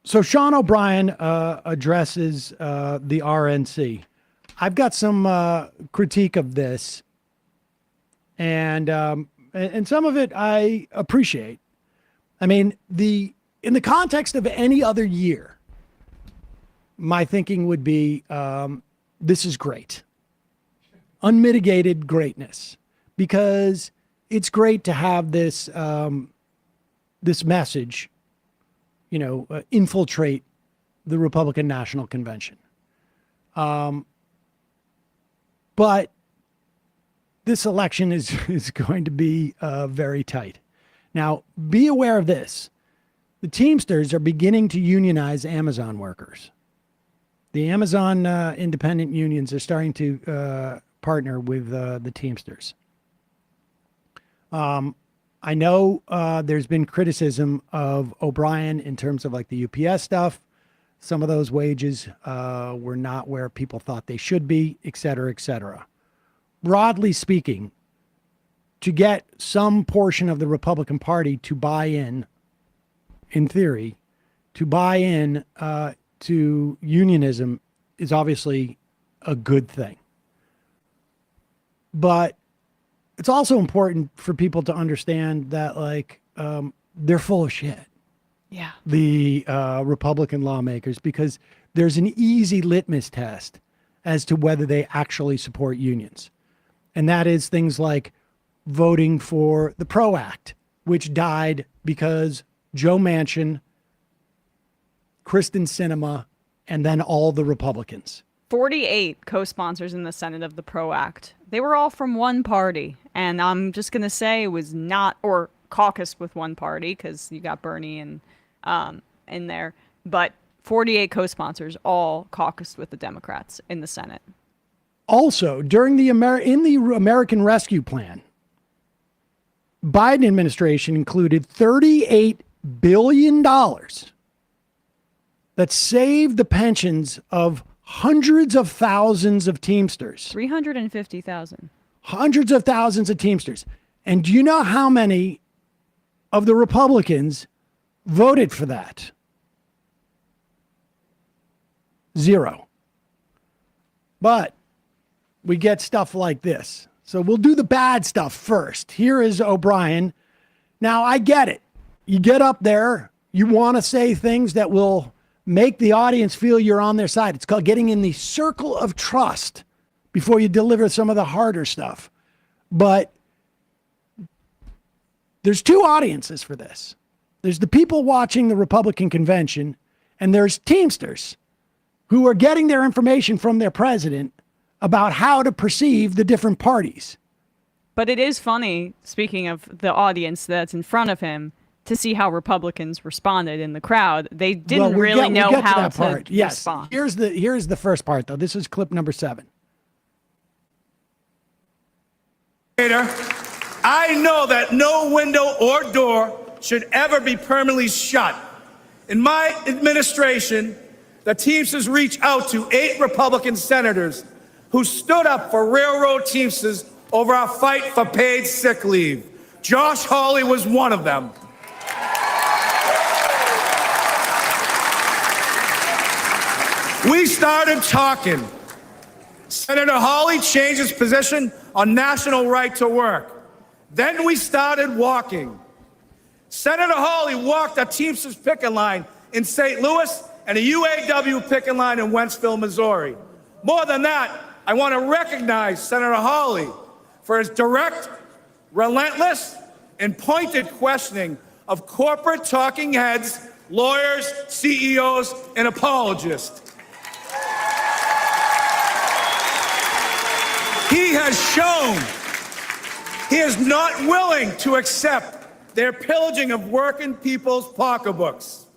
So Sean O'Brien addresses the RNC. I've got some critique of this, and some of it I appreciate. I mean, in the context of any other year, my thinking would be this is great, unmitigated greatness, because it's great to have this this message, infiltrate the Republican National Convention. But this election is going to be very tight. Now, be aware of this. The Teamsters are beginning to unionize Amazon workers. The Amazon independent unions are starting to partner with the Teamsters. I know there's been criticism of O'Brien in terms of like the UPS stuff. Some of those wages were not where people thought they should be, et cetera, et cetera. Broadly speaking, to get some portion of the Republican Party to buy in theory, to buy in to unionism is obviously a good thing. But it's also important for people to understand that, like, they're full of shit. Yeah. The Republican lawmakers, because there's an easy litmus test as to whether they actually support unions. And that is things like voting for the PRO Act, which died because Joe Manchin, Kristen Sinema, and then all the Republicans. 48 co-sponsors in the Senate of the PRO Act. They were all from one party. And I'm just going to say it was not, or caucused with one party, because you got Bernie and in there. But 48 co-sponsors all caucused with the Democrats in the Senate. Also, during the American Rescue Plan, Biden administration included $38 billion that saved the pensions of hundreds of thousands of Teamsters. 350,000. Hundreds of thousands of Teamsters. And do you know how many of the Republicans voted for that? 0. But we get stuff like this. So we'll do the bad stuff first. Here is O'Brien. Now, I get it. You get up there, you want to say things that will make the audience feel you're on their side. It's called getting in the circle of trust before you deliver some of the harder stuff. But there's two audiences for this. There's the people watching the Republican convention, and there's Teamsters who are getting their information from their president about how to perceive the different parties. But it is funny, speaking of the audience that's in front of him, to see how Republicans responded in the crowd. They didn't really know how to respond. Here's the first part, though. This is clip number 7. I know that no window or door should ever be permanently shut. In my administration, the Teamsters reached out to 8 Republican senators who stood up for railroad Teamsters over our fight for paid sick leave. Josh Hawley was one of them. We started talking. Senator Hawley changed his position on national right to work. Then we started walking. Senator Hawley walked a Teamsters picket line in St. Louis and a UAW picket line in Wentzville, Missouri. More than that, I want to recognize Senator Hawley for his direct, relentless, and pointed questioning of corporate talking heads, lawyers, CEOs, and apologists. He has shown he is not willing to accept their pillaging of working people's pocketbooks.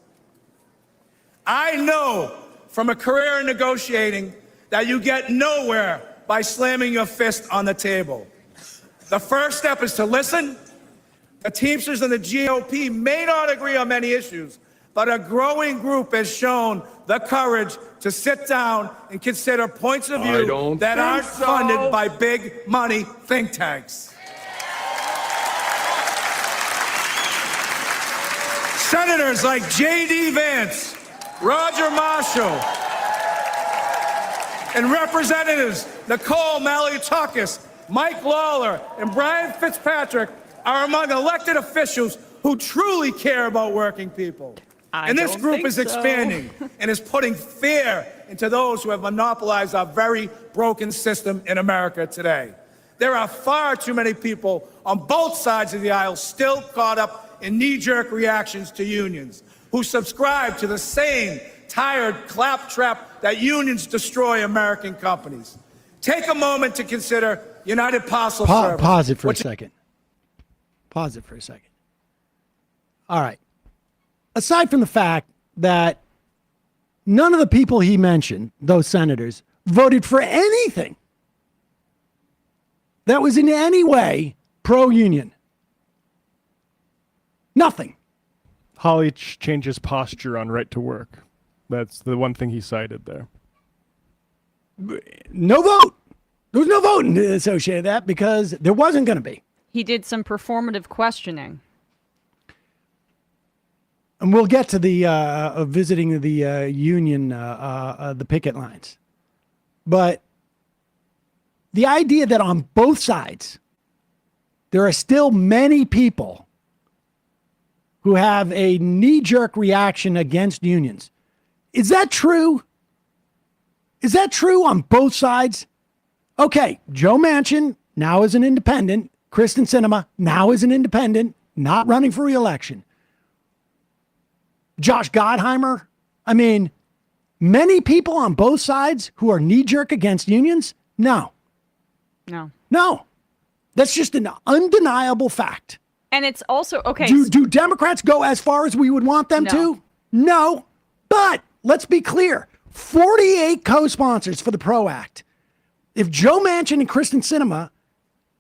I know from a career in negotiating that you get nowhere by slamming your fist on the table. The first step is to listen. The Teamsters and the GOP may not agree on many issues, but a growing group has shown the courage to sit down and consider points of view that aren't funded by big money think tanks. Senators like J.D. Vance, Roger Marshall, and Representatives Nicole Malliotakis, Mike Lawler, and Brian Fitzpatrick are among elected officials who truly care about working people. And this group is expanding and is putting fear into those who have monopolized our very broken system in America today. There are far too many people on both sides of the aisle still caught up in knee-jerk reactions to unions, who subscribe to the same tired claptrap that unions destroy American companies. Take a moment to consider United Parcel Service. Pause it for a second. Pause it for a second. All right. Aside from the fact that none of the people he mentioned, those senators, voted for anything that was in any way pro-union. Nothing. Hawley changes posture on right to work. That's the one thing he cited there. No vote. There was no vote associated with that because there wasn't going to be. He did some performative questioning. And we'll get to the visiting the union, the picket lines. But the idea that on both sides, there are still many people who have a knee-jerk reaction against unions. Is that true? Is that true on both sides? Okay, Joe Manchin now is an independent. Kristen Sinema now is an independent, not running for re-election. Josh Gottheimer. I mean, many people on both sides who are knee-jerk against unions? No. No. That's just an undeniable fact. And it's also, okay. Do Democrats go as far as we would want them to? No. But let's be clear. 48 co-sponsors for the PRO Act. If Joe Manchin and Kristen Sinema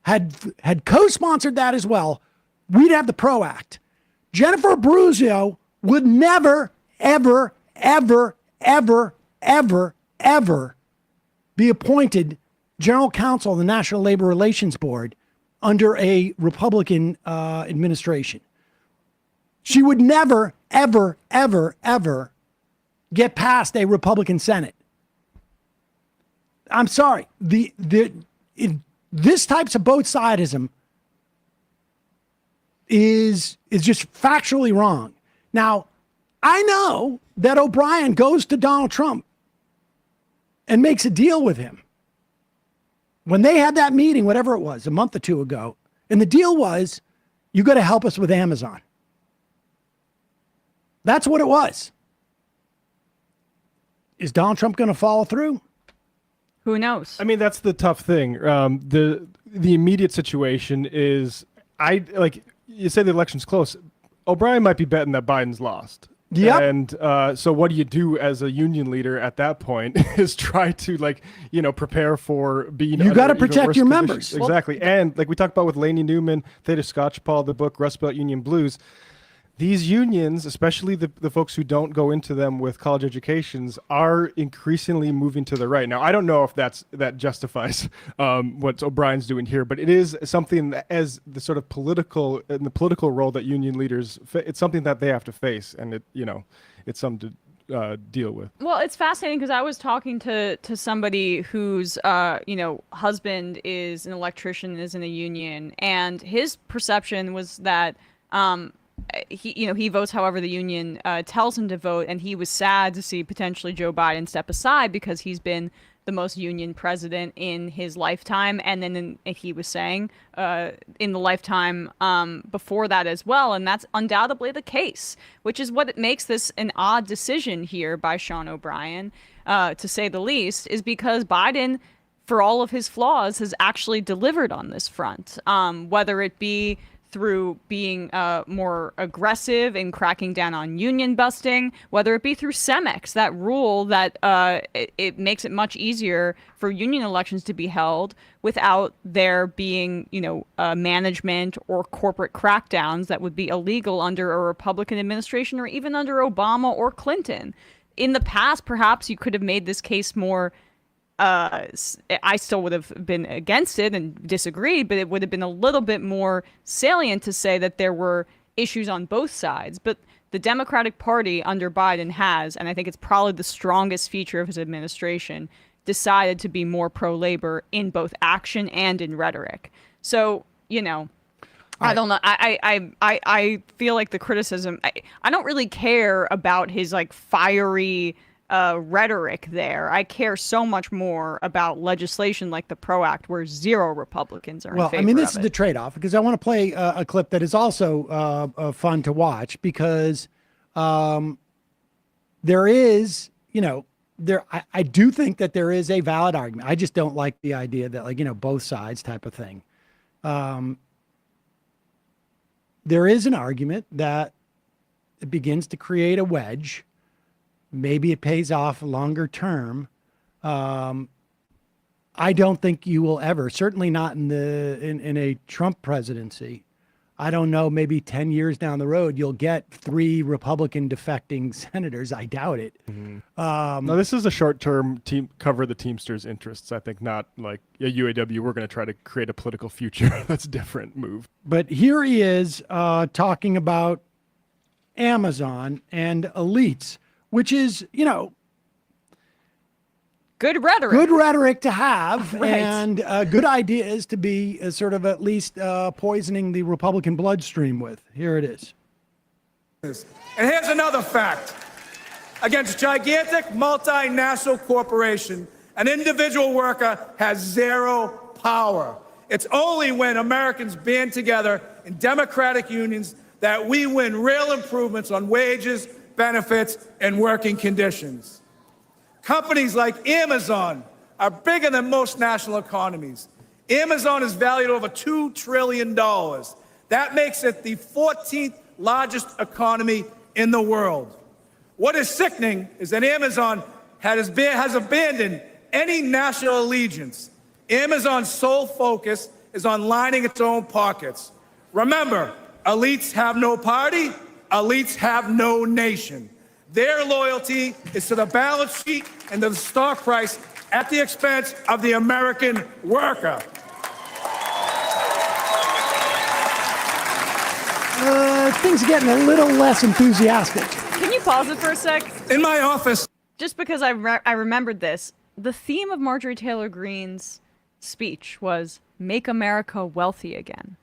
had co-sponsored that as well, we'd have the PRO Act. Jennifer Abruzzo would never, ever, ever, ever, ever, ever be appointed general counsel of the National Labor Relations Board under a Republican administration. She would never, ever, ever, ever get past a Republican Senate. I'm sorry. This types of both sidism is just factually wrong. Now, I know that O'Brien goes to Donald Trump and makes a deal with him. When they had that meeting, whatever it was, a month or two ago, and the deal was, you got to help us with Amazon. That's what it was. Is Donald Trump going to follow through? Who knows? I mean, that's the tough thing. The immediate situation is, like you say, the election's close. O'Brien might be betting that Biden's lost. Yep. And so what do you do as a union leader at that point is try to prepare for being. You got to protect your members. Exactly. And like we talked about with Lainey Newman, Theda Scotchpal, the book Rust Belt Union Blues, these unions, especially the folks who don't go into them with college educations, are increasingly moving to the right. Now, I don't know if that justifies what O'Brien's doing here, but it is something that, as the sort of political role that union leaders, it's something that they have to face, and it's something to deal with. Well, it's fascinating because I was talking to somebody whose husband is an electrician, is in a union, and his perception was that he votes however the union tells him to vote, and he was sad to see potentially Joe Biden step aside because he's been the most union president in his lifetime, and then he was saying in the lifetime before that as well, and that's undoubtedly the case, which is what makes this an odd decision here by Sean O'Brien, to say the least, is because Biden, for all of his flaws, has actually delivered on this front, whether it be through being more aggressive in cracking down on union busting, whether it be through CEMEX, that rule that it makes it much easier for union elections to be held without there being, management or corporate crackdowns that would be illegal under a Republican administration or even under Obama or Clinton. In the past, perhaps you could have made this case more I still would have been against it and disagreed, but it would have been a little bit more salient to say that there were issues on both sides. But the Democratic Party under Biden has, and I think it's probably the strongest feature of his administration, decided to be more pro-labor in both action and in rhetoric. So, you know, I don't know. I feel like the criticism, I don't really care about his like fiery rhetoric there. I care so much more about legislation like the PRO Act, where 0 Republicans are in favor I mean, this of is the trade-off, because I want to play a clip that is also fun to watch, because there is, you know, I do think that there is a valid argument. I just don't like the idea that, like, you know, both sides type of thing. There is an argument that it begins to create a wedge. Maybe it pays off longer term. I don't think you will ever, certainly not in a Trump presidency. I don't know, maybe 10 years down the road, you'll get 3 Republican defecting senators. I doubt it. No, this is a short-term cover the Teamsters' interests. I think not like UAW. We're going to try to create a political future. That's a different move. But here he is talking about Amazon and elites, which is, you know, good rhetoric. good rhetoric to have, Right. and good ideas to be sort of at least poisoning the Republican bloodstream with. Here it is. And here's another fact. Against gigantic multinational corporation, an individual worker has 0 power. It's only when Americans band together in democratic unions that we win real improvements on wages, benefits, and working conditions. Companies like Amazon are bigger than most national economies. Amazon is valued over $2 trillion. That makes it the 14th largest economy in the world. What is sickening is that Amazon has abandoned any national allegiance. Amazon's sole focus is on lining its own pockets. Remember, elites have no party, elites have no nation. Their loyalty is to the balance sheet and the stock price at the expense of the American worker. Things are getting a little less enthusiastic. Can you pause it for a sec? In my office, Just because I remembered this, the theme of Marjorie Taylor Greene's speech was "Make America Wealthy Again,"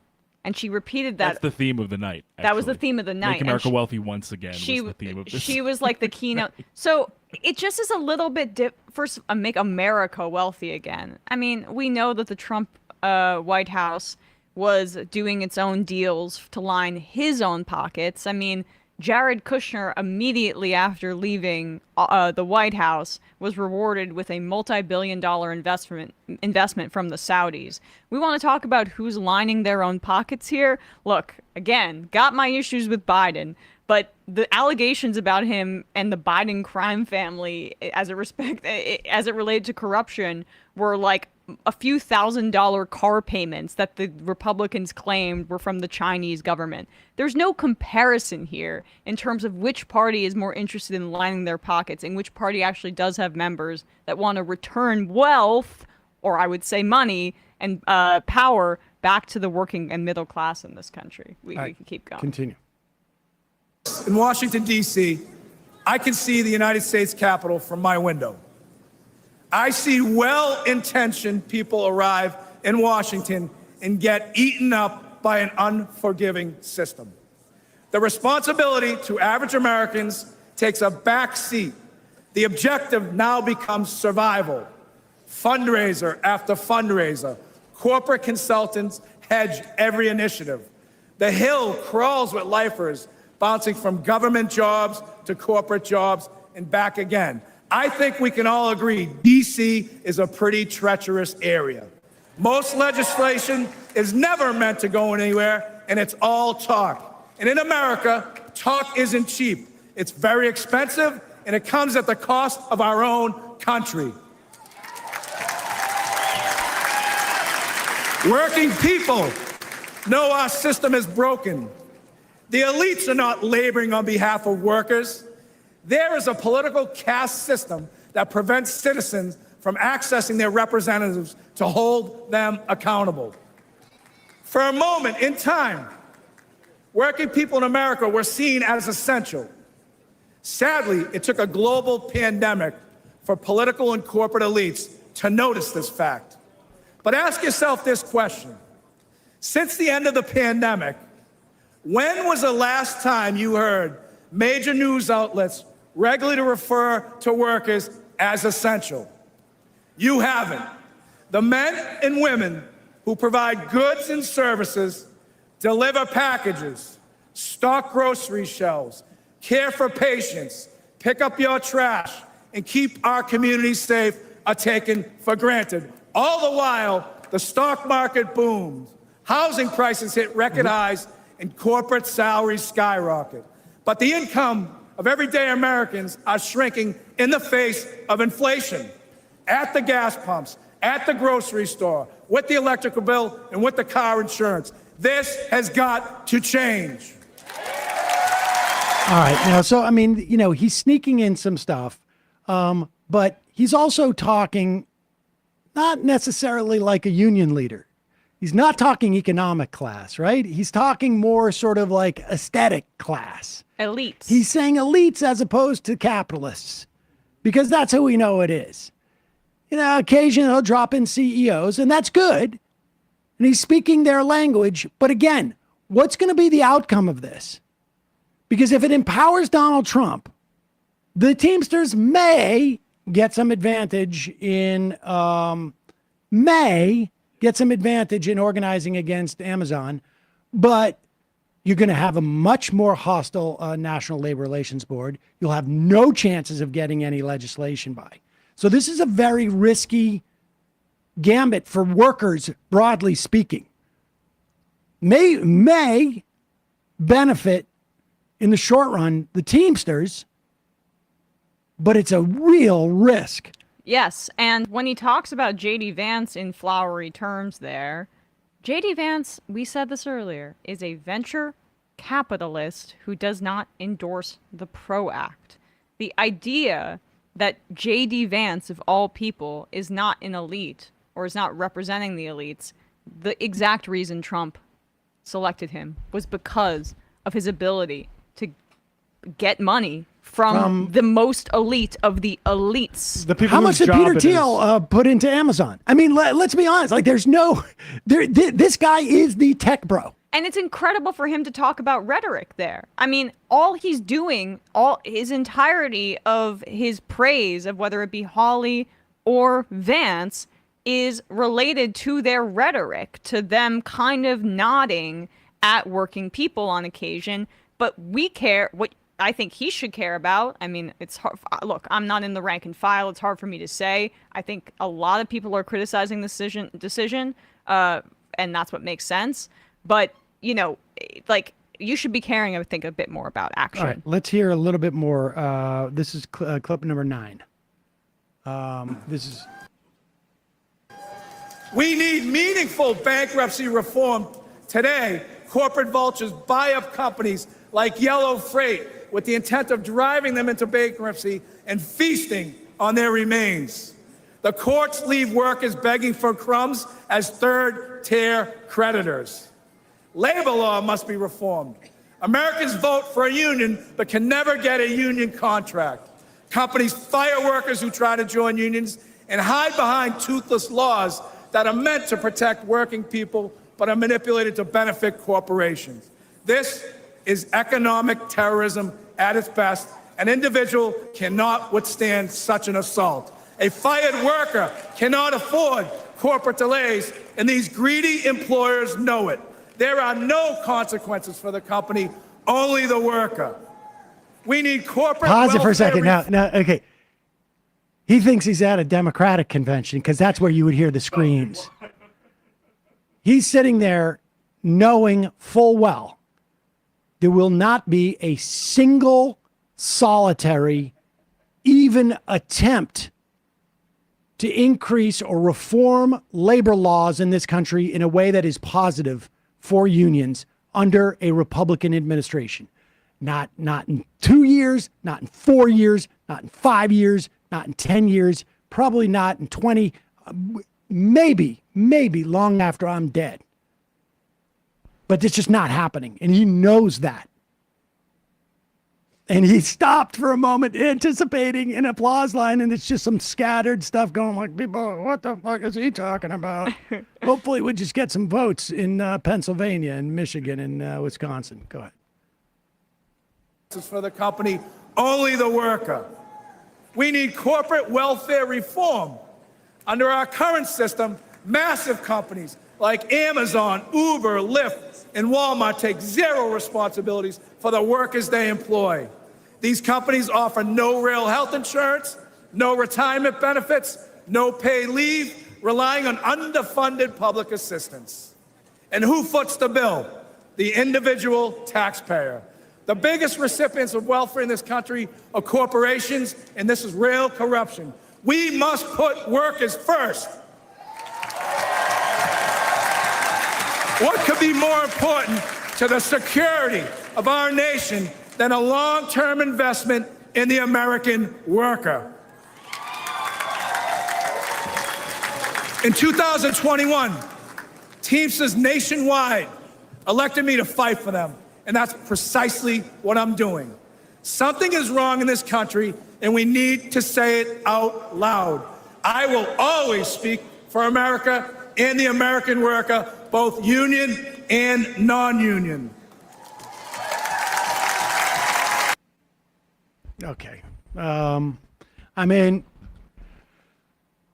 and she repeated that. That's the theme of the night. That was the actually. theme of the night. Make and America wealthy once again was the theme of this. She was like the keynote. So it just is a little bit first, make America wealthy again. I mean, we know that the Trump White House was doing its own deals to line his own pockets. I mean, Jared Kushner, immediately after leaving the White House, was rewarded with a multi-billion-dollar investment from the Saudis. We want to talk about who's lining their own pockets here. Look, again, got my issues with Biden, but the allegations about him and the Biden crime family, as it related to corruption, were like a few $1,000 car payments that the Republicans claimed were from the Chinese government. There's no comparison here in terms of which party is more interested in lining their pockets and which party actually does have members that want to return wealth, or I would say money, and power back to the working and middle class in this country. We can keep going. Continue. in Washington, D.C., I can see the United States Capitol from my window. I see well-intentioned people arrive in Washington and get eaten up by an unforgiving system. The responsibility to average Americans takes a back seat. The objective now becomes survival. Fundraiser after fundraiser, corporate consultants hedge every initiative. The Hill crawls with lifers, bouncing from government jobs to corporate jobs and back again. I think we can all agree D.C. is a pretty treacherous area. Most legislation is never meant to go anywhere, and it's all talk. And in America, talk isn't cheap. It's very expensive, and it comes at the cost of our own country. Working people know our system is broken. The elites are not laboring on behalf of workers. There is a political caste system that prevents citizens from accessing their representatives to hold them accountable. For a moment in time, Working people in America were seen as essential. Sadly, it took a global pandemic for political and corporate elites to notice this fact. But ask yourself this question. Since the end of the pandemic, when was the last time you heard major news outlets regularly refer to workers as essential? You haven't. The men and women who provide goods and services, deliver packages, stock grocery shelves, care for patients, pick up your trash, and keep our communities safe are taken for granted. All the while, the stock market booms, housing prices hit record highs, and corporate salaries skyrocket. But the income of everyday Americans are shrinking in the face of inflation. At the gas pumps, at the grocery store, with the electrical bill, and with the car insurance. This has got to change. All right. Now, so, I mean, you know, he's sneaking in some stuff, but he's also talking not necessarily like a union leader. He's not talking economic class, right? He's talking more sort of like aesthetic class. Elites. He's saying elites as opposed to capitalists, because that's who we know it is. You know, occasionally he'll drop in CEOs, and that's good. And he's speaking their language. But again, what's going to be the outcome of this? Because if it empowers Donald Trump, the Teamsters may get some advantage in organizing against Amazon, but you're going to have a much more hostile National Labor Relations Board. You'll have no chances of getting any legislation by. So this is a very risky gambit for workers, broadly speaking. May benefit in the short run the Teamsters, but it's a real risk. Yes, and when he talks about J.D. Vance in flowery terms there, J.D. Vance, we said this earlier, is a venture capitalist who does not endorse the PRO Act. The idea that J.D. Vance, of all people, is not an elite or is not representing the elites, the exact reason Trump selected him was because of his ability to get money from the most elite of the elites. The people How much whose did job Peter it Thiel is. put into Amazon? I mean, let's be honest. Like, there's no, this guy is the tech bro. And it's incredible for him to talk about rhetoric there. I mean, all he's doing, all his entirety of his praise of whether it be Hawley or Vance is related to their rhetoric, to them kind of nodding at working people on occasion. But we care what I think he should care about. I mean, it's hard. Look, I'm not in the rank and file. It's hard for me to say. I think a lot of people are criticizing the decision, and that's what makes sense. But, you know, like, you should be caring, I would think, a bit more about action. All right, let's hear a little bit more. This is clip number 9. We need meaningful bankruptcy reform today. Corporate vultures buy up companies like Yellow Freight with the intent of driving them into bankruptcy and feasting on their remains. The courts leave workers begging for crumbs as third-tier creditors. Labor law must be reformed. Americans vote for a union but can never get a union contract. Companies fire workers who try to join unions and hide behind toothless laws that are meant to protect working people but are manipulated to benefit corporations. This is economic terrorism at its best. An individual cannot withstand such an assault. A fired worker cannot afford corporate delays, and these greedy employers know it. There are no consequences for the company, only the worker. We need corporate Pause it for a second. welfare Now, okay. He thinks he's at a Democratic convention because that's where you would hear the screams. He's sitting there knowing full well there will not be a single solitary even attempt to increase or reform labor laws in this country in a way that is positive for unions under a Republican administration. Not in 2 years, not in 4 years, not in 5 years, not in 10 years, probably not in 20, maybe long after I'm dead. But it's just not happening. And he knows that. And he stopped for a moment, anticipating an applause line, and it's just some scattered stuff going like, people, what the fuck is he talking about? Hopefully we just get some votes in Pennsylvania and Michigan and Wisconsin. Go ahead. This is for the company, only the worker. We need corporate welfare reform. Under our current system, massive companies like Amazon, Uber, Lyft, and Walmart take zero responsibilities for the workers they employ. These companies offer no real health insurance, no retirement benefits, no paid leave, relying on underfunded public assistance. And who foots the bill? The individual taxpayer. The biggest recipients of welfare in this country are corporations, and this is real corruption. We must put workers first. What could be more important to the security of our nation than a long-term investment in the American worker? In 2021, Teamsters nationwide elected me to fight for them, and that's precisely what I'm doing. Something is wrong in this country, and we need to say it out loud. I will always speak for America and the American worker, both union and non-union. Okay. I mean,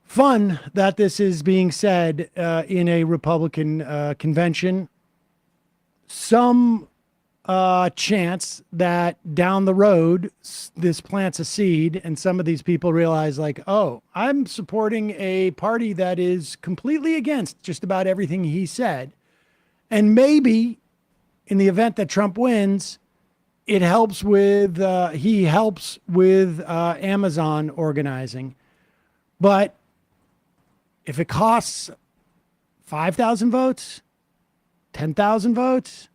fun that this is being said in a Republican convention. Some chance that down the road this plants a seed and some of these people realize like, oh, I'm supporting a party that is completely against just about everything he said. And maybe in the event that Trump wins, it helps with, he helps with Amazon organizing. But if it costs 5,000 votes, 10,000 votes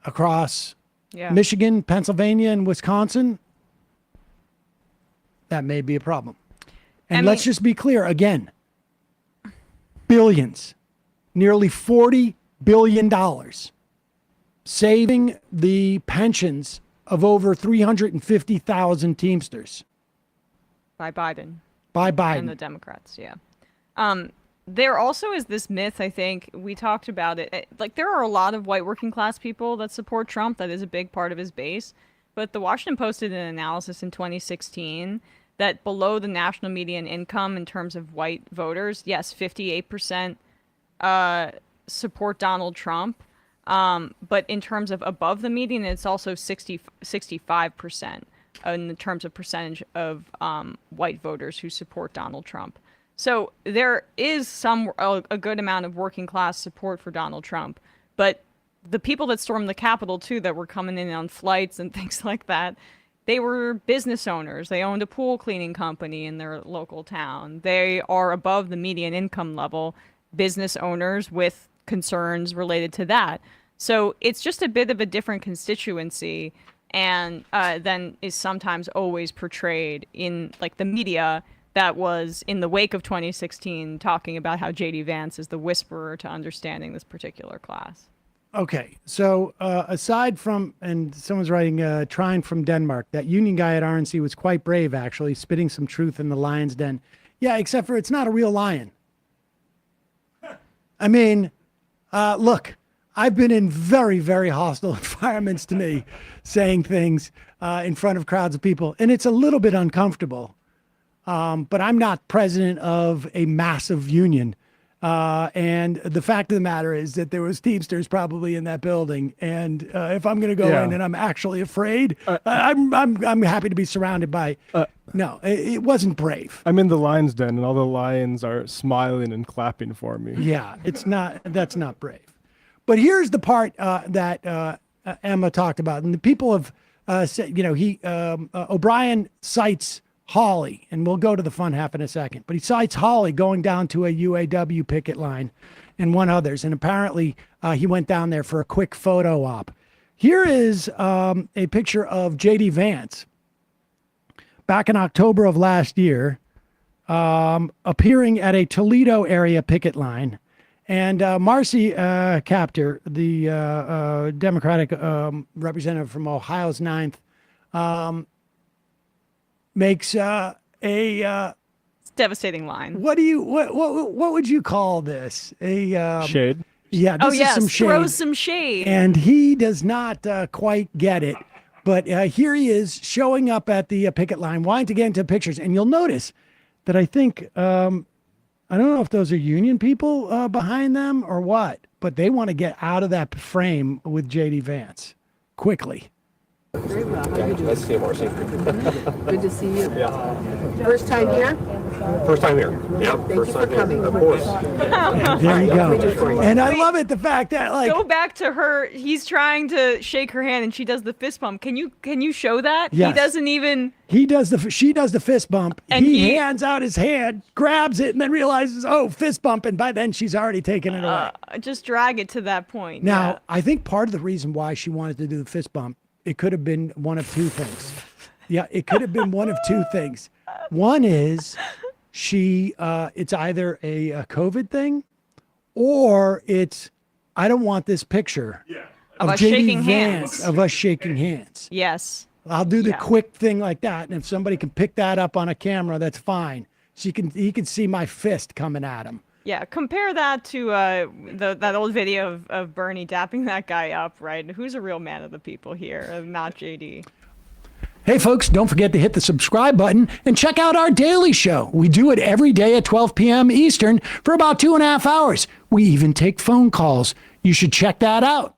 across Michigan, Pennsylvania, and Wisconsin, that may be a problem. And let's just be clear again, billions, nearly $40 billion, saving the pensions of over 350,000 Teamsters. By Biden. By Biden. And the Democrats, yeah. There also is this myth, I think, we talked about it. Like, there are a lot of white working class people that support Trump. That is a big part of his base. But the Washington Post did an analysis in 2016 that below the national median income in terms of white voters, yes, 58% support Donald Trump. But in terms of above the median, it's also 65% in terms of percentage of white voters who support Donald Trump. So there is a good amount of working class support for Donald Trump. But the people that stormed the Capitol, too, that were coming in on flights and things like that, they were business owners. They owned a pool cleaning company in their local town. They are above the median income level, business owners with concerns related to that. So it's just a bit of a different constituency and than is sometimes always portrayed in like the media that was in the wake of 2016 talking about how J.D. Vance is the whisperer to understanding this particular class. Okay, so aside from, and someone's writing, Trine from Denmark, that union guy at RNC was quite brave, actually, spitting some truth in the lion's den. Yeah, except for it's not a real lion. I mean, look, I've been in very, very hostile environments to me, saying things in front of crowds of people, and it's a little bit uncomfortable. But I'm not president of a massive union. And the fact of the matter is that there was Teamsters probably in that building. And if I'm going to go in and I'm actually afraid, I'm happy to be surrounded by. No, it wasn't brave. I'm in the lion's den, and all the lions are smiling and clapping for me. Yeah, that's not brave. But here's the part that Emma talked about, and the people have said, O'Brien cites Hawley, and we'll go to the fun half in a second, but he cites Hawley going down to a UAW picket line and one others, and apparently he went down there for a quick photo op. Here is a picture of J.D. Vance back in October of last year, appearing at a Toledo area picket line, And Marcy Kaptur, the Democratic representative from Ohio's 9th, makes It's a devastating line. what would you call this? Shade. Yeah, this is some shade. Throw some shade. And he does not quite get it. But here he is showing up at the picket line, wanting to get into pictures. And you'll notice that I think, I don't know if those are union people behind them or what, but they want to get out of that frame with J.D. Vance quickly. Very well. How are you doing? Nice to see you, Marcy. Good to see you. Yeah. First time here? First time here. Yep. Thank First you for time here. coming. Of course. There you go. And I love it, the fact that like Go back to her. He's trying to shake her hand, and she does the fist bump. Can you show that? Yes. He doesn't even. she does the fist bump. And he he- hands out his hand, grabs it, and then realizes, oh, fist bump. And by then she's already taken it away. Just drag it to that point. Now, yeah. I think part of the reason why she wanted to do the fist bump, it could have been one of two things. Yeah, it could have been one of two things. One is it's either a COVID thing, or it's I don't want this picture of us J.D. shaking Vance hands. of us shaking hands. Yes. I'll do the Yeah. quick thing like that, and if somebody can pick that up on a camera, that's fine. He can see my fist coming at him. Yeah, compare that to that old video of Bernie dapping that guy up, right? Who's a real man of the people here, not JD? Hey, folks, don't forget to hit the subscribe button and check out our daily show. We do it every day at 12 p.m. Eastern for about 2.5 hours. We even take phone calls. You should check that out.